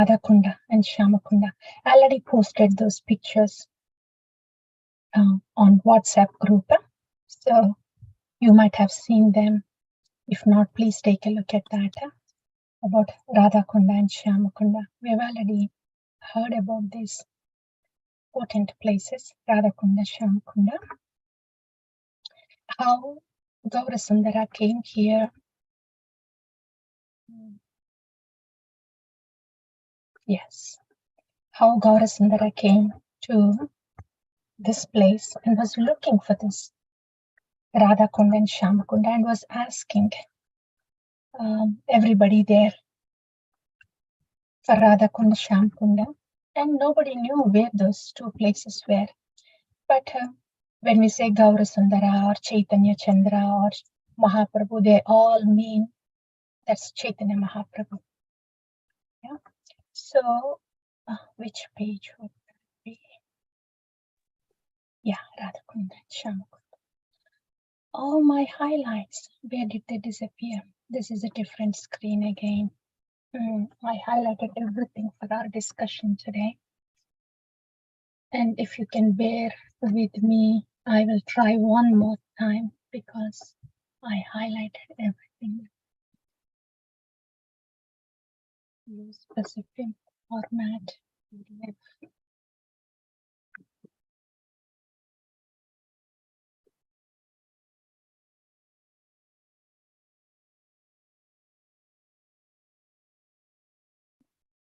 Radhakunda and Shyamakunda. I already posted those pictures on WhatsApp group. So you might have seen them. If not, please take a look at that about Radhakunda and Shyamakunda. We have already heard about these potent places, Radhakunda, Shyamakunda. How Gaurasundara came here. Yes, how Gaurasundara came to this place and was looking for this Radhakunda and Shyamakunda and was asking everybody there for Radhakunda, Shyamakunda, and nobody knew where those two places were. But when we say Gaurasundara or Chaitanya Chandra or Mahaprabhu, they all mean that's Chaitanya Mahaprabhu. Yeah. So, which page would that be? Yeah, Radhakunda, Shyamakunda. All my highlights, where did they disappear? This is a different screen again. I highlighted everything for our discussion today. And if you can bear with me, I will try one more time because I highlighted everything. Use specific format. PDF.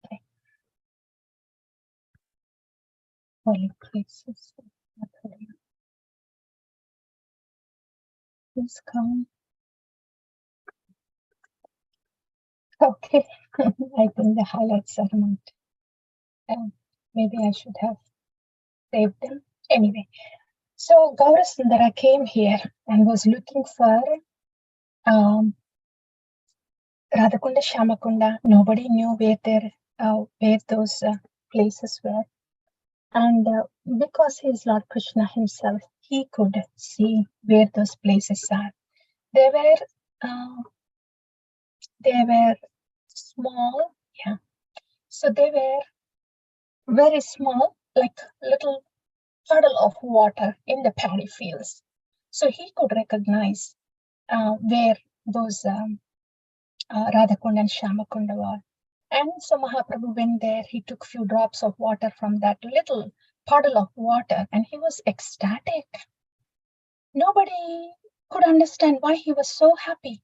Okay. Holy places. Please come. Okay. I think the highlights are not. Maybe I should have saved them. Anyway, so Gaurasundara came here and was looking for Radhakunda, Shyamakunda. Nobody knew where those places were. And because he is Lord Krishna himself, he could see where those places are. They were small, yeah. So they were very small, like little puddle of water in the paddy fields. So he could recognize where those Radhakunda and Shyamakunda were. And so Mahaprabhu went there, he took few drops of water from that little puddle of water and he was ecstatic. Nobody could understand why he was so happy.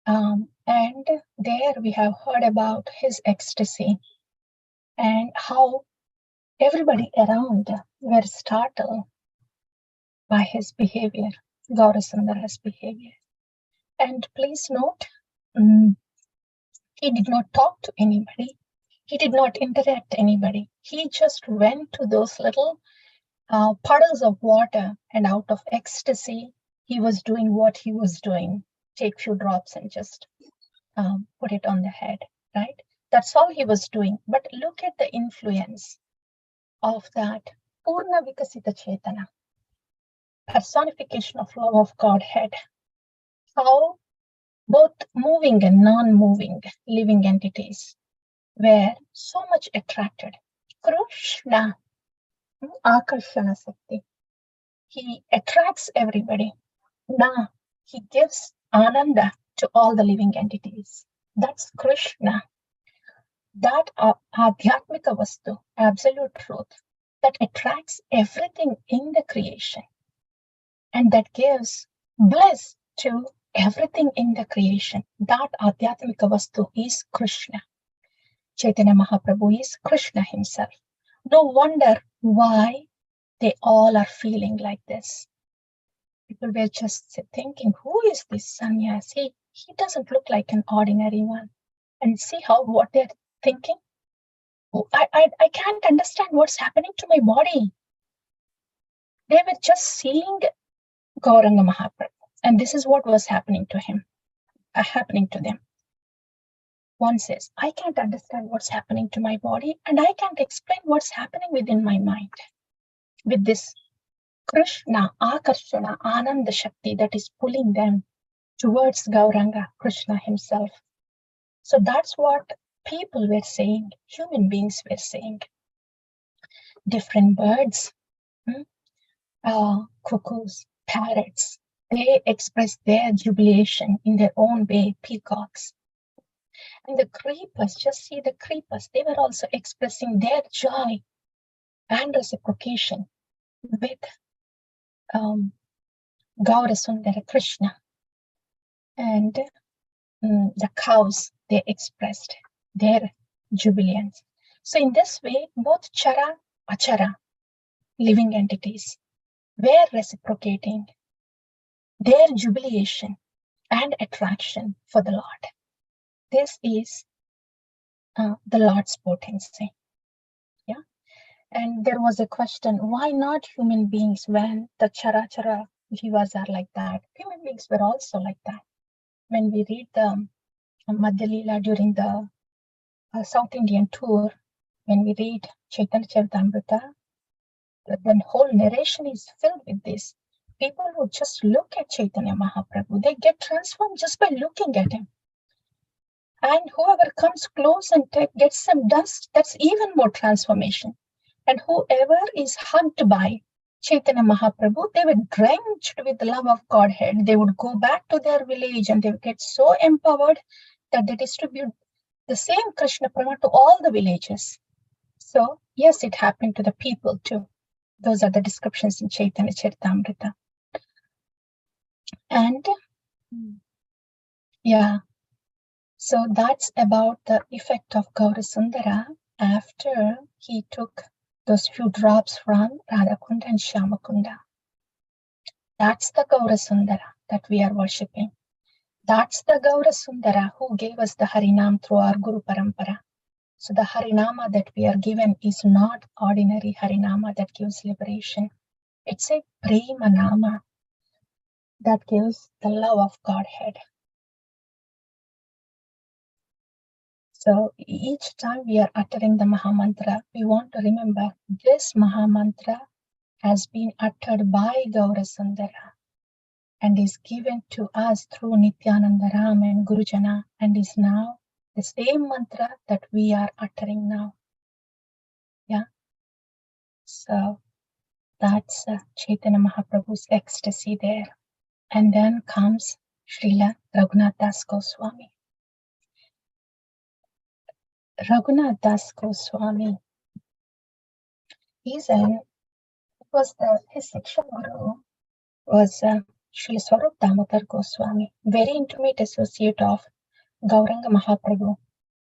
And there we have heard about his ecstasy and how everybody around were startled by his behavior, Gaurasundara's behavior. And please note, he did not talk to anybody. He did not interact anybody. He just went to those little puddles of water and out of ecstasy, he was doing what he was doing. Take few drops and just put it on the head, right? That's all he was doing. But look at the influence of that Purna Vikasita Chetana, personification of love of Godhead. How both moving and non-moving living entities were so much attracted. Krishna, Akarshana Sakti, he attracts everybody. Na, he gives Ananda to all the living entities. That's Krishna. That Adhyatmika Vastu, absolute truth, that attracts everything in the creation and that gives bliss to everything in the creation. That Adhyatmika Vastu is Krishna. Chaitanya Mahaprabhu is Krishna himself. No wonder why they all are feeling like this. People were just thinking, who is this sannyasi? He doesn't look like an ordinary one. And see what they're thinking? I can't understand what's happening to my body. They were just seeing Gauranga Mahaprabhu. And this is what was happening to him, happening to them. One says, I can't understand what's happening to my body and I can't explain what's happening within my mind. With this Krishna, Akarshana, Ananda Shakti that is pulling them towards Gauranga, Krishna himself. So that's what people were saying, human beings were saying. Different birds, cuckoos, parrots, they expressed their jubilation in their own way, peacocks. And the creepers, just see the creepers, they were also expressing their joy and reciprocation with Gaura Sundara Krishna. And the cows, they expressed their jubilance. So in this way, both Chara, Achara, living entities, were reciprocating their jubilation and attraction for the Lord. This is the Lord's potency. Yeah. And there was a question, why not human beings when the Chara jivas are like that? Human beings were also like that. When we read the Madhya Leela during the South Indian tour, when we read Chaitanya Charitamrita, the whole narration is filled with this. People who just look at Chaitanya Mahaprabhu, they get transformed just by looking at him. And whoever comes close and gets some dust, that's even more transformation. And whoever is hugged by Chaitanya Mahaprabhu, they were drenched with the love of Godhead. They would go back to their village and they would get so empowered that they distribute the same Krishna Prema to all the villages. So yes, it happened to the people too. Those are the descriptions in Chaitanya Charitamrita. And yeah, so that's about the effect of Gaura Sundara after he took those few drops from Radhakunda and Shyamakunda. That's the Gaura Sundara that we are worshipping. That's the Gaura Sundara who gave us the Harinam through our Guru Parampara. So the Harinama that we are given is not ordinary Harinama that gives liberation. It's a Prema Nama that gives the love of Godhead. So each time we are uttering the Mahamantra, we want to remember this Mahamantra has been uttered by Gaura Sundara and is given to us through Nityananda Ram and Gurujana, and is now the same mantra that we are uttering now. Yeah. So that's Chaitanya Mahaprabhu's ecstasy there. And then comes Srila Raghunath Das Goswami. Raghunath Das Goswami, his Siksha Guru was Srila Swarup Damodar Goswami, very intimate associate of Gauranga Mahaprabhu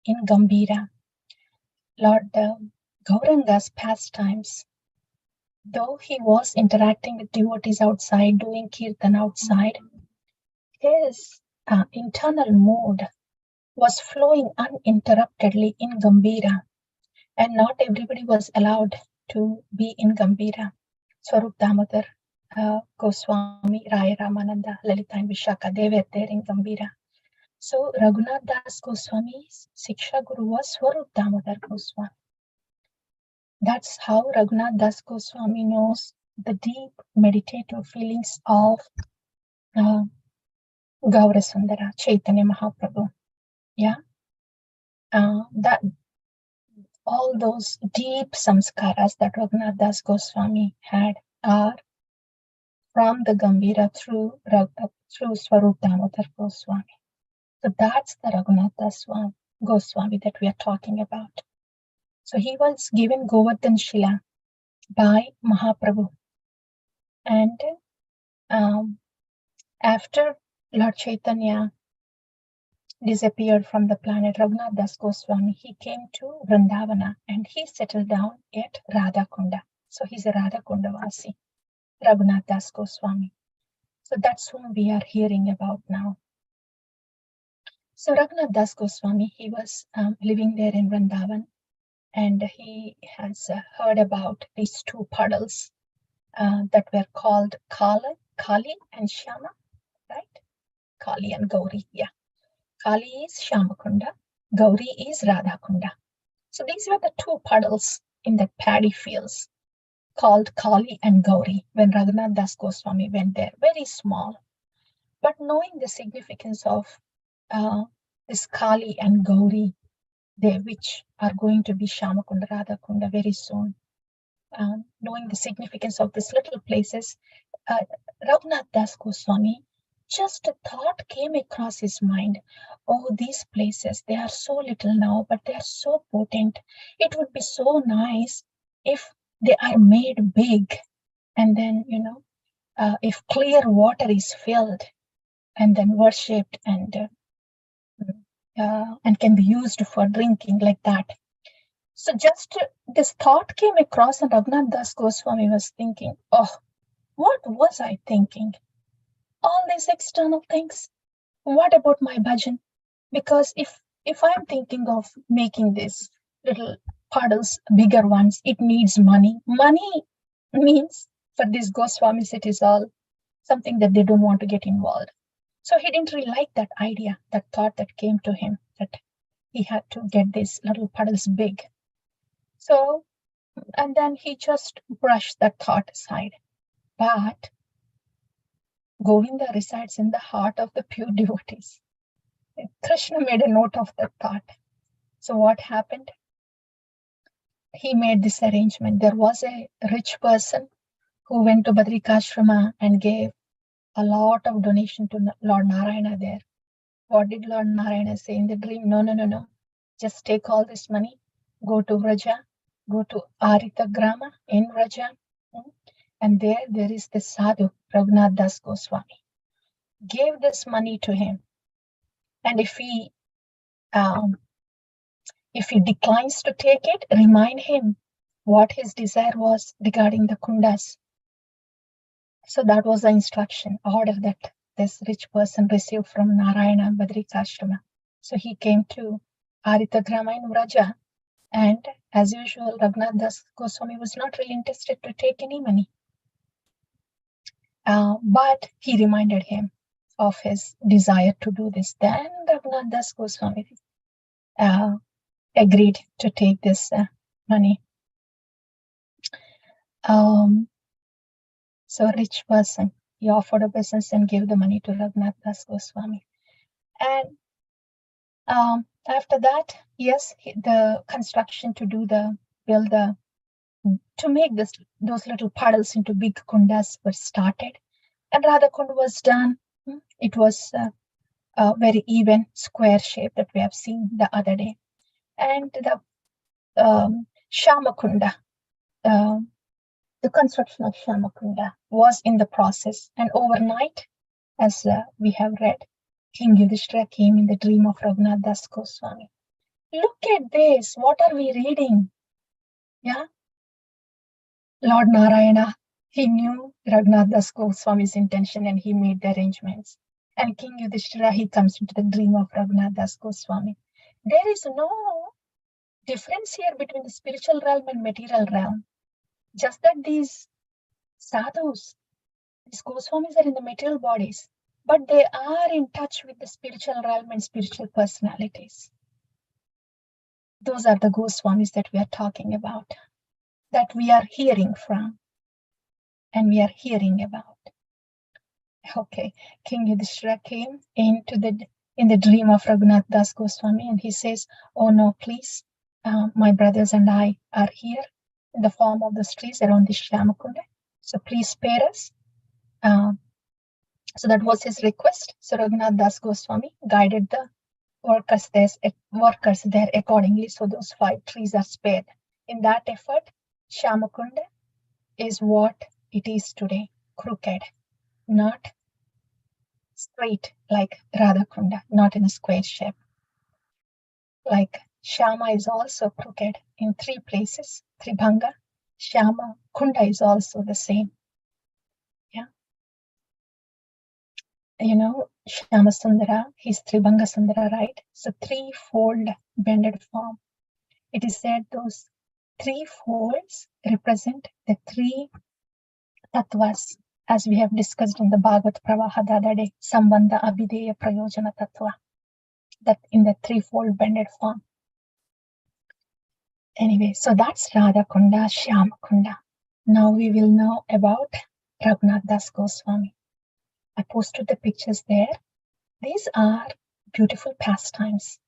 in Gambhira. Lord Gauranga's pastimes, though he was interacting with devotees outside, doing kirtan outside, his internal mood was flowing uninterruptedly in Gambhira, and not everybody was allowed to be in Gambhira. Swarup Damodar Goswami, Raya Ramananda, Lalita and Vishaka, they were there in Gambhira. So Raghunath Das Goswami's Siksha Guru was Swarup Damodar Goswami. That's how Raghunath Das Goswami knows the deep meditative feelings of Gaura Sundara, Chaitanya Mahaprabhu. Yeah, that all those deep samskaras that Raghunath Das Goswami had are from the Gambhira through Swarup Damodar Goswami. So that's the Raghunath Das Goswami that we are talking about. So he was given Govardhan Shila by Mahaprabhu. And after Lord Chaitanya disappeared from the planet, Raghunath Das Goswami, he came to Vrindavana and he settled down at Radhakunda. So he's a Radhakunda Vasi, Raghunath Das Goswami. So that's whom we are hearing about now. So Raghunath Das Goswami, he was living there in Vrindavan, and he has heard about these two puddles that were called Kali and Shyama, right? Kali and Gauri, yeah. Kali is Shyamakunda, Gauri is Radhakunda. So these were the two puddles in the paddy fields called Kali and Gauri when Raghunath Das Goswami went there, very small. But knowing the significance of this Kali and Gauri, they which are going to be Shamakunda, Radhakunda very soon. Knowing the significance of these little places, Raghunath Das Goswami, just a thought came across his mind. Oh, these places, they are so little now, but they are so potent. It would be so nice if they are made big. And then, if clear water is filled and then worshipped and can be used for drinking like that. So just this thought came across, and Raghunath Das Goswami was thinking, oh, what was I thinking? All these external things. What about my bhajan? Because if I'm thinking of making these little puddles, bigger ones, it needs money. Money means for these Goswamis, it is all something that they don't want to get involved. So he didn't really like that idea, that thought that came to him that he had to get these little puddles big. So, and then he just brushed that thought aside. But Govinda resides in the heart of the pure devotees. Krishna made a note of that thought. So what happened? He made this arrangement. There was a rich person who went to Badrikashrama and gave a lot of donation to Lord Narayana there. What did Lord Narayana say in the dream? No. Just take all this money, go to Vraja, go to Arita Grama in Vraja, and there is the sadhu, Raghunath Das Goswami. Gave this money to him. And if he declines to take it, remind him what his desire was regarding the kundas. So that was the instruction, order that this rich person received from Narayana Badrikashrama. So he came to Aritagrama in Vraja, and as usual, Raghunath Das Goswami was not really interested to take any money. But he reminded him of his desire to do this. Then Raghunath Das Goswami agreed to take this money. So a rich person, he offered obeisance and gave the money to Raghunath Das Goswami. And after that, yes, the construction to make those little puddles into big kundas was started. And Radha Kund was done. It was a very even square shape that we have seen the other day. And the Shamakunda, the construction of Shamakunda was in the process. And overnight, as we have read, King Yudhishthira came in the dream of Raghunath Das Goswami. Look at this. What are we reading? Yeah. Lord Narayana, he knew Raghunath Das Goswami's intention and he made the arrangements. And King Yudhishthira, he comes into the dream of Raghunath Das Goswami. There is no difference here between the spiritual realm and material realm. Just that these sadhus, these Goswamis are in the material bodies, but they are in touch with the spiritual realm and spiritual personalities. Those are the Goswamis that we are talking about, that we are hearing from and we are hearing about. Okay, King Yudhishthira came in the dream of Raghunath Das Goswami and he says, oh no, please, my brothers and I are here in the form of the trees around the Shamakunda. So please spare us. So that was his request. So Raghunath Das Goswami guided the workers there accordingly. So those 5 trees are spared. In that effort, Shamakunda is what it is today, crooked, not straight like Radhakunda, not in a square shape. Like Shama is also crooked in 3 places, Tribhanga. Shama Kunda is also the same. Yeah. Shama Sundara, he's Tribhanga Sundara, right? So 3-fold bended form. It is said those 3 folds represent the 3 tattvas, as we have discussed in the Bhagavad Pravaha the other day, Sambandha, Abhideya, Prayojana Tattva, that in the 3-fold bended form. Anyway, so that's Radha Kunda, Shyama Kunda. Now we will know about Raghunath Das Goswami. I posted the pictures there. These are beautiful pastimes.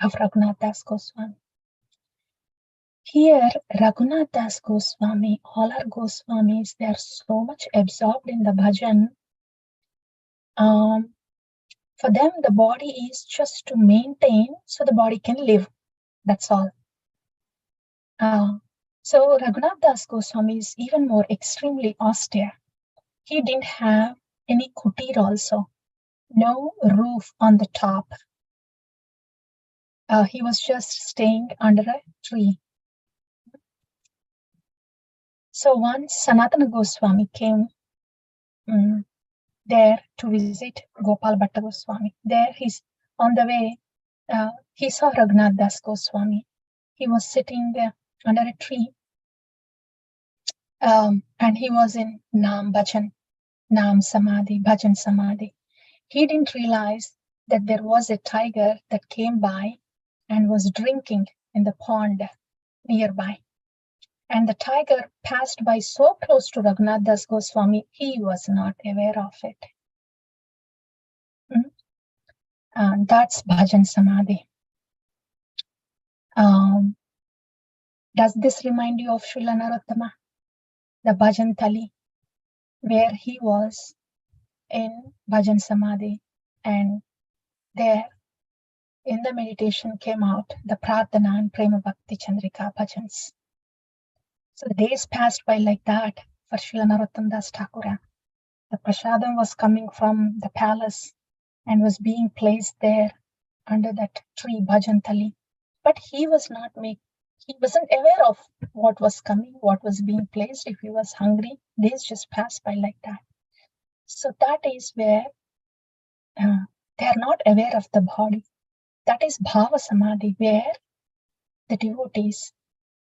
of Raghunath Das Goswami. Here, Raghunath Das Goswami, all our Goswamis, they are so much absorbed in the bhajan. For them, the body is just to maintain so the body can live. That's all. So Raghunath Das Goswami is even more extremely austere. He didn't have any kutir also, no roof on the top. He was just staying under a tree. So once Sanatana Goswami came there to visit Gopal Bhatta Goswami. There he's on the way, he saw Raghunath Das Goswami. He was sitting under a tree and he was in Nam Bhajan, Nam Samadhi, Bhajan Samadhi. He didn't realize that there was a tiger that came by and was drinking in the pond nearby. And the tiger passed by so close to Raghunath Das Goswami, he was not aware of it. That's Bhajan Samadhi. Does this remind you of Srila Narottama, the Bhajan Thali, where he was in Bhajan Samadhi, and there in the meditation came out the Prarthana and Prema Bhakti Chandrika bhajans. So the days passed by like that for Srila Narottam Das Thakura. The prasadam was coming from the palace and was being placed there under that tree Bhajan Thali. But he wasn't aware of what was coming, what was being placed. If he was hungry, days just passed by like that. So that is where they are not aware of the body. That is Bhava Samadhi, where the devotees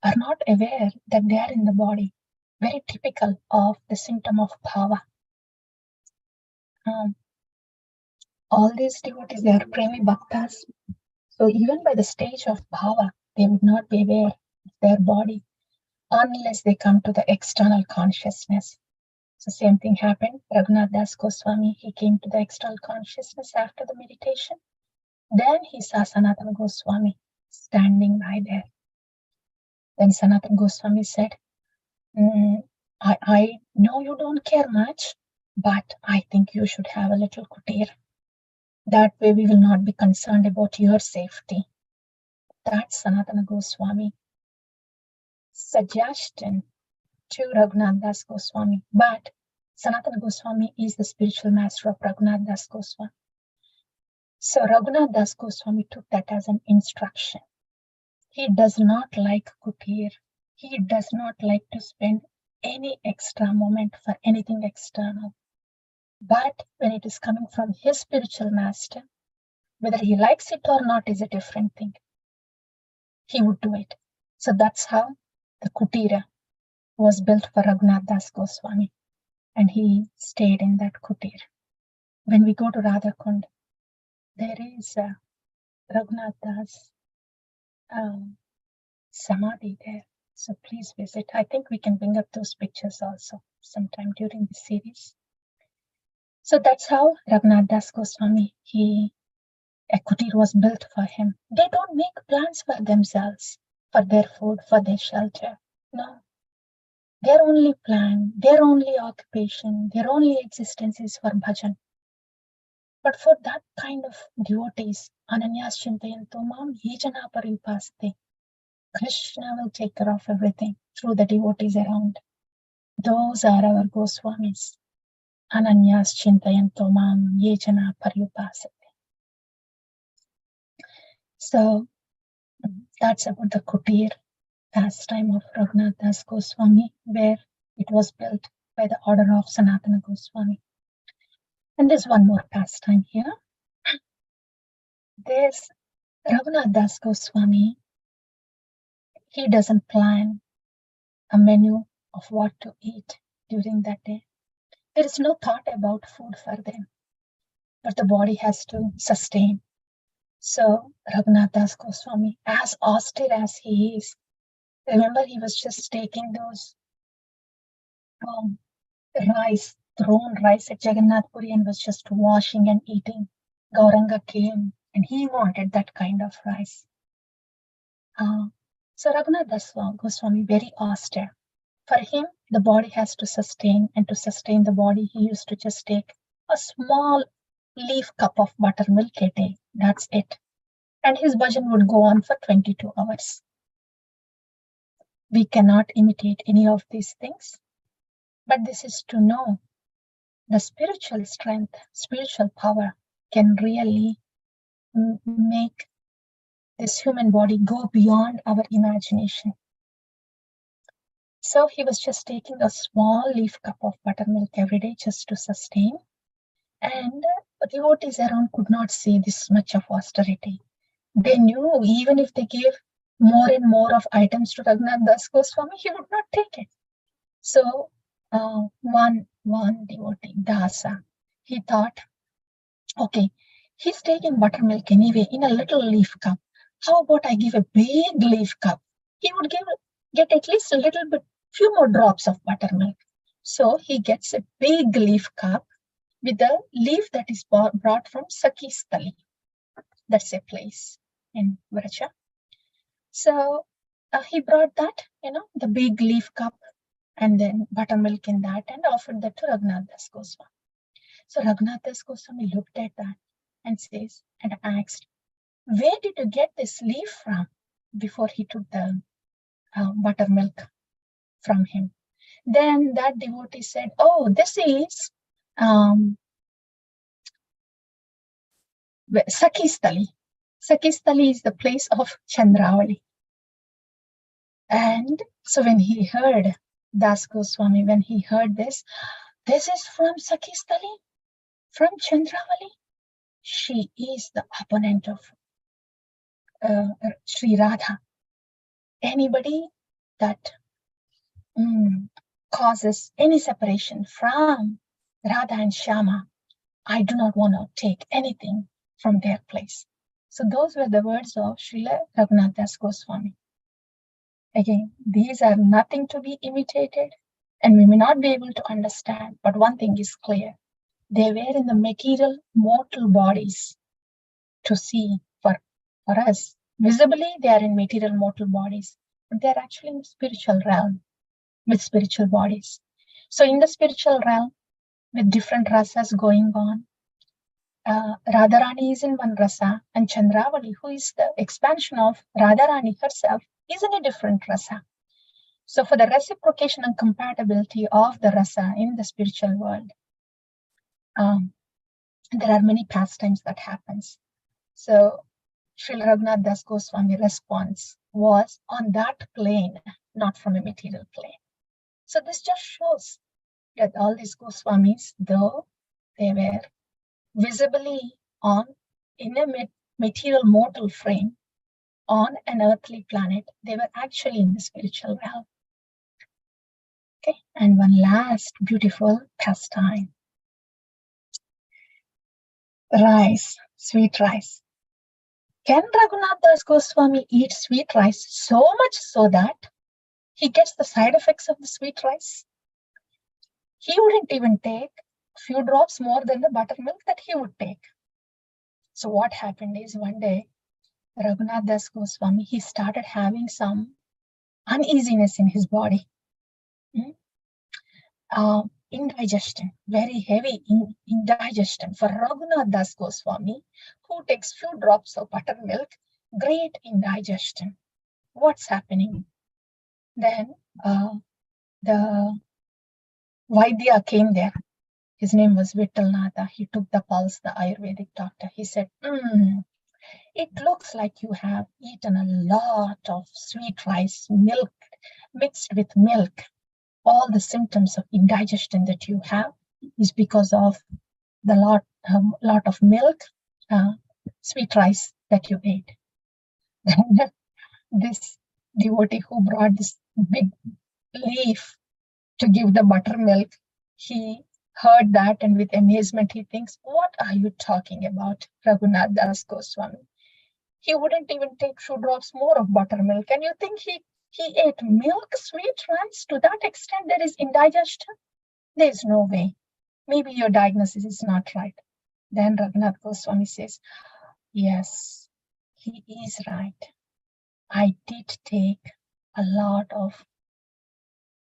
are not aware that they are in the body. Very typical of the symptom of Bhava. All these devotees, they are Premi Bhaktas. So even by the stage of Bhava, they would not be aware of their body unless they come to the external consciousness. So same thing happened. Raghunath Das Goswami, he came to the external consciousness after the meditation. Then he saw Sanatana Goswami standing by there. Then Sanatana Goswami said, I know you don't care much, but I think you should have a little kutir. That way we will not be concerned about your safety. That's Sanatana Goswami suggestion to Raghunath Das Goswami. But Sanatana Goswami is the spiritual master of Raghunath Das Goswami. So Raghunath Das Goswami took that as an instruction. He does not like kutir. He does not like to spend any extra moment for anything external. But when it is coming from his spiritual master, whether he likes it or not is a different thing. He would do it. So that's how the kutira was built for Raghunath Das Goswami. And he stayed in that kutir. When we go to Radhakund, there is Raghunath Das Samadhi there. So please visit. I think we can bring up those pictures also sometime during the series. So that's how Raghunath Das Goswami, a kutir was built for him. They don't make plans for themselves, for their food, for their shelter. No. Their only plan, their only occupation, their only existence is for bhajan. But for that kind of devotees, Ananyas Chintayanto Mam Yejana Paripaste, Krishna will take care of everything through the devotees around. Those are our Goswamis. Ananyas Chintayanto Mam Yejana Paripaste. So that's about the kutir pastime of Raghunath Das Goswami, where it was built by the order of Sanatana Goswami. And there's one more pastime here. There's Raghunath Das Goswami. He doesn't plan a menu of what to eat during that day. There is no thought about food for them, but the body has to sustain. So Raghunath Das Goswami, as austere as he is, remember he was just taking those thrown rice at Jagannath Puri and was just washing and eating. Gauranga came, and he wanted that kind of rice. So Raghunath Das Goswami, very austere. For him, the body has to sustain, and to sustain the body, he used to just take a small leaf cup of buttermilk a day. That's it. And his bhajan would go on for 22 hours. We cannot imitate any of these things, but this is to know the spiritual strength, spiritual power can really make this human body go beyond our imagination. So he was just taking a small leaf cup of buttermilk every day just to sustain. And devotees around could not see this much of austerity. They knew even if they gave more and more of items to Raghunath Das Goswami, he would not take it. So one devotee, Dasa, he thought, okay, he's taking buttermilk anyway in a little leaf cup. How about I give a big leaf cup? He would get at least a little bit, few more drops of buttermilk. So he gets a big leaf cup with a leaf that is brought from Sakistali. That's a place in Vraja. So he brought that, the big leaf cup and then buttermilk in that and offered that to Raghunath Das Goswami. So Raghunath Das Goswami looked at that and asked, where did you get this leaf from? Before he took the buttermilk from him. Then that devotee said, oh, this is Sakistali. Sakistali is the place of Chandravali. And so when he heard Das Goswami, when he heard this is from Sakistali, from Chandravali. She is the opponent of Sri Radha. Anybody that causes any separation from Radha and Shama, I do not want to take anything from their place. So those were the words of Srila Raghunath Das Goswami. Again, these are nothing to be imitated, and we may not be able to understand, but one thing is clear. They were in the material, mortal bodies to see for us. Visibly, they are in material, mortal bodies, but they're actually in the spiritual realm with spiritual bodies. So in the spiritual realm, with different rasas going on, Radharani is in one rasa, and Chandravali, who is the expansion of Radharani herself, is in a different rasa. So for the reciprocation and compatibility of the rasa in the spiritual world, there are many pastimes that happens. So Srila Raghunath Das Goswami response was on that plane, not from a material plane. So this just shows that all these Goswamis, though they were visibly in a material mortal frame on an earthly planet, they were actually in the spiritual realm. Okay, and one last beautiful pastime. Rice, sweet rice. Can Raghunath Das Goswami eat sweet rice so much so that he gets the side effects of the sweet rice? He wouldn't even take a few drops more than the buttermilk that he would take. So what happened is one day, Raghunath Das Goswami, he started having some uneasiness in his body. Indigestion, very heavy indigestion. For Raghunath Das Goswami, who takes few drops of buttermilk, great indigestion. What's happening? Then the Vaidya came there. His name was Vittalnatha. He took the pulse, the Ayurvedic doctor. He said, it looks like you have eaten a lot of sweet rice, milk, mixed with milk. All the symptoms of indigestion that you have is because of the lot of milk, sweet rice that you ate. This devotee who brought this big leaf to give the buttermilk, he heard that, and with amazement he thinks, what are you talking about, Raghunath Das Goswami? He wouldn't even take 2 drops more of buttermilk, and you think he ate milk, sweet rice to that extent? There is indigestion? There is no way. Maybe your diagnosis is not right. Then Raghunath Goswami says, Yes, he is right. I did take a lot of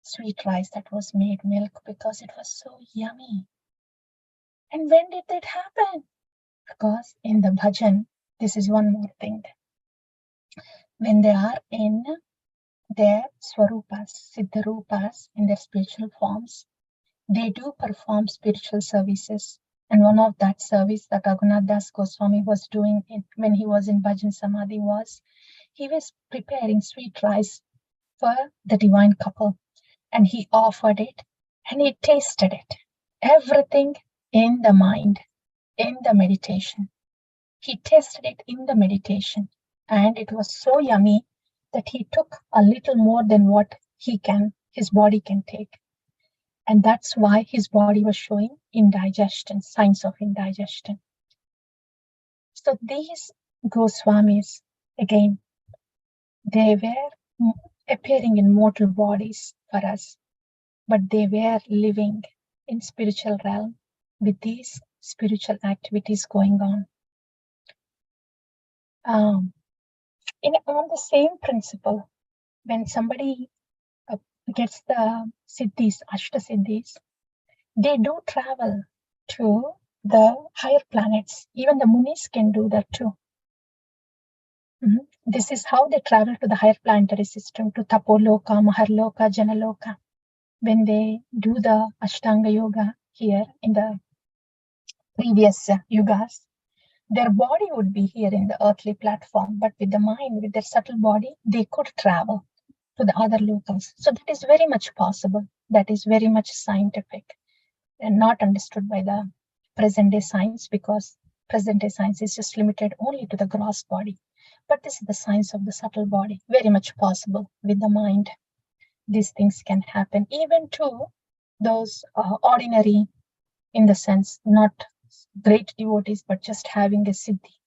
sweet rice that was made milk because it was so yummy. And when did that happen? Because in the bhajan, this is one more thing. When they are in their swarupas, siddharupas, in their spiritual forms, they do perform spiritual services. And one of that service that Raghunath Das Goswami was doing when he was in Bhajan Samadhi was, he was preparing sweet rice for the divine couple. And he offered it and he tasted it. Everything in the mind, in the meditation. He tasted it in the meditation. And it was so yummy that he took a little more than what his body can take. And that's why his body was showing indigestion, signs of indigestion. So these Goswamis, again, they were appearing in mortal bodies for us, but they were living in spiritual realm with these spiritual activities going on. On the same principle, when somebody gets the siddhis, ashta siddhis, they do travel to the higher planets. Even the munis can do that too. This is how they travel to the higher planetary system, to Tapoloka, Maharloka, Janaloka. When they do the Ashtanga Yoga here in the previous yugas, their body would be here in the earthly platform, but with the mind, with their subtle body, they could travel to the other lokas. So that is very much possible. That is very much scientific and not understood by the present day science, because present day science is just limited only to the gross body. But this is the science of the subtle body, very much possible with the mind. These things can happen even to those ordinary, in the sense, not great devotees, but just having a siddhi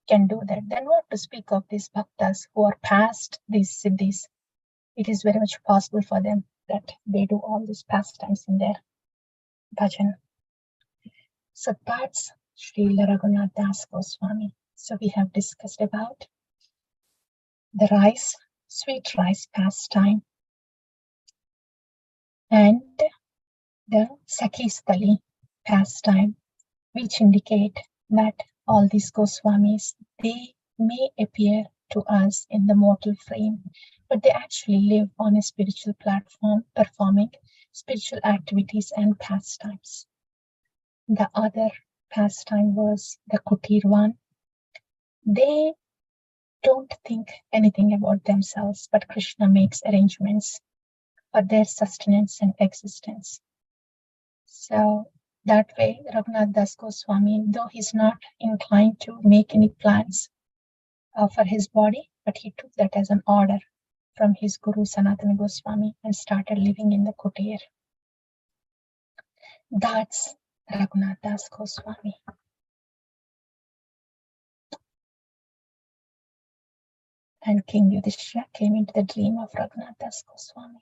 can do that. Then what to speak of these bhaktas who are past these siddhis? It is very much possible for them that they do all these pastimes in their bhajan. So that's Srila Raghunath Das Goswami. So we have discussed about the rice, sweet rice pastime, and the Sakistali pastime, which indicate that all these Goswamis, they may appear to us in the mortal frame, but they actually live on a spiritual platform, performing spiritual activities and pastimes. The other pastime was the Kutir one. They don't think anything about themselves, but Krishna makes arrangements for their sustenance and existence. So that way, Raghunath Das Goswami, though he's not inclined to make any plans for his body, but he took that as an order from his guru Sanatana Goswami and started living in the kutir. That's Raghunath Das Goswami. And King Yudhishthira came into the dream of Raghunath Das Goswami.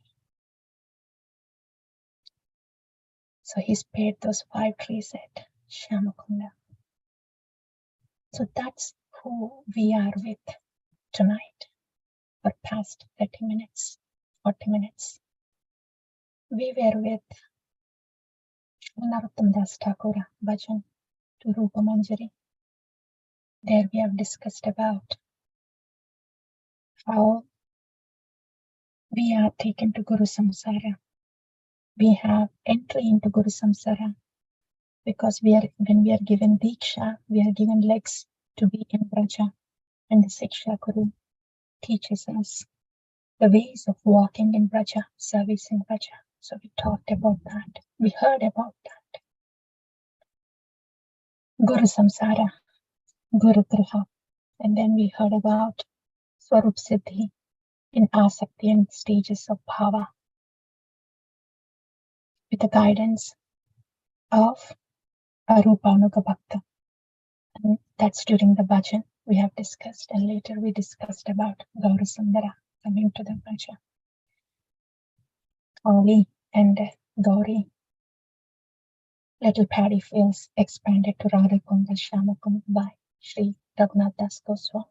So he spared those 5 trees at Shyamakunda. So that's who we are with tonight for past 30 minutes, 40 minutes. We were with Narottam Das Thakura Bhajan to Rupa Manjari. There we have discussed about how we are taken to Guru Samsara. We have entry into Guru Samsara because when we are given Diksha, we are given legs to be in Braja, and the Siksha Guru teaches us the ways of walking in Braja, service in Braja. So we talked about that. We heard about that. Guru Samsara, Guru Gruha, and then we heard about Swarup Siddhi in Asakti and stages of Bhava with the guidance of Arupanuga Bhakta. And that's during the bhajan we have discussed, and later we discussed about Gaura Sundara coming to the bhajan. Gauri and Gauri, little paddy fields expanded to Radha Kunda Shyamakunda by Sri Raghunath Das Goswami.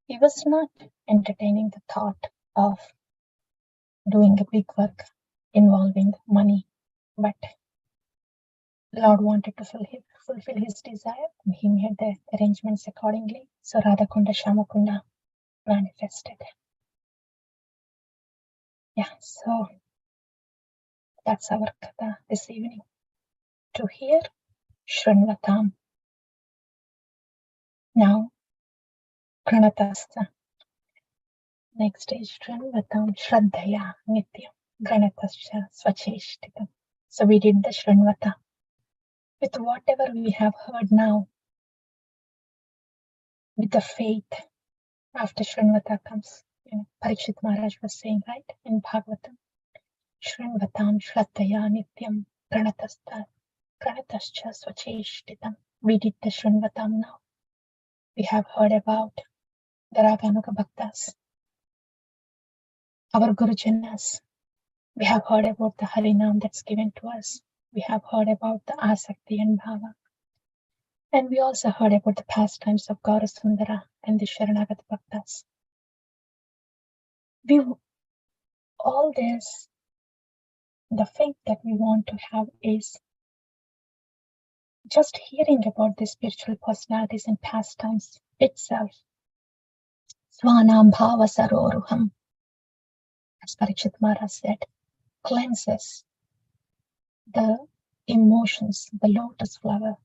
He was not entertaining the thought of doing a big work involving money, but Lord wanted to fulfill his desire. He made the arrangements accordingly. So Radhakunda Shamakunda manifested. Yeah, so that's our katha this evening. To hear Shrinvatam. Now, Granatastha. Next is Shrinvatam Shraddhaya Nityam Granatascha Swacheshtitam. So we did the Shrinvata. With whatever we have heard now, with the faith, after Shrinvata comes, Parikshit Maharaj was saying, right, in Bhagavatam, Shrinvatam Shraddhaya Nityam Granatascha Swacheshtitam. We did the Shrinvatam now. We have heard about the Raganuga Bhaktas, our Gurujanas. We have heard about the Harinam that's given to us. We have heard about the Asakti and Bhava. And we also heard about the pastimes of Gaura Sundara and the Sharanagata Bhaktas. All this, the faith that we want to have is just hearing about the spiritual personalities and pastimes itself. Swanam Bhava Saroruham, as Parikshit Maharaj said, cleanses the emotions, the lotus flower,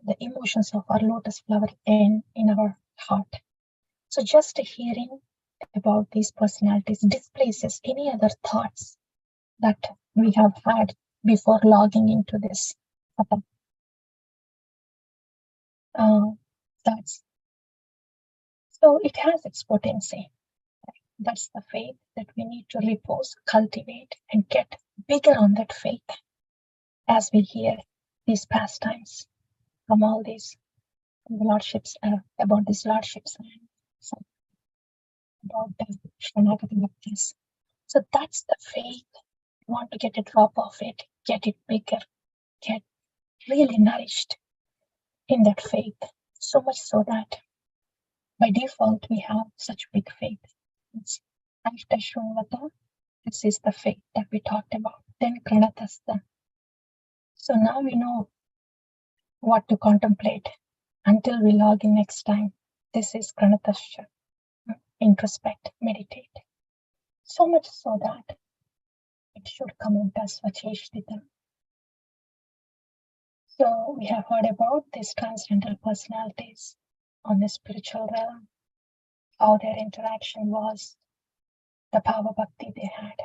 the emotions of our lotus flower in our heart. So just hearing about these personalities displaces any other thoughts that we have had before logging into this. So it has its potency. That's the faith that we need to repose, cultivate, and get bigger on that faith as we hear these pastimes from all these lordships, about these lordships and about the Sharanagati Bhaktis. So that's the faith. We want to get a drop of it, get it bigger, get really nourished in that faith. So much so that by default we have such big faith. It's after Shrinvata, this is the faith that we talked about. Then Granatastha. So now we know what to contemplate until we log in next time. This is Granatascha. Introspect, meditate. So much so that it should come out as Vacheshtitam. So we have heard about these transcendental personalities on the spiritual realm, how their interaction was, the power bhakti they had.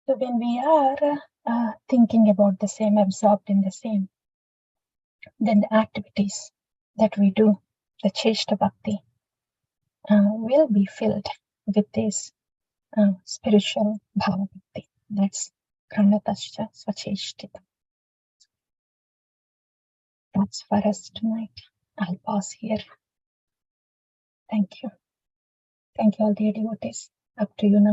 So when we are thinking about the same, absorbed in the same, then the activities that we do, the Cheshta Bhakti, will be filled with this spiritual Bhava Bhakti. That's Granatascha Swacheshtitam. That's for us tonight. I'll pause here. Thank you. Thank you, all dear devotees. Up to you now.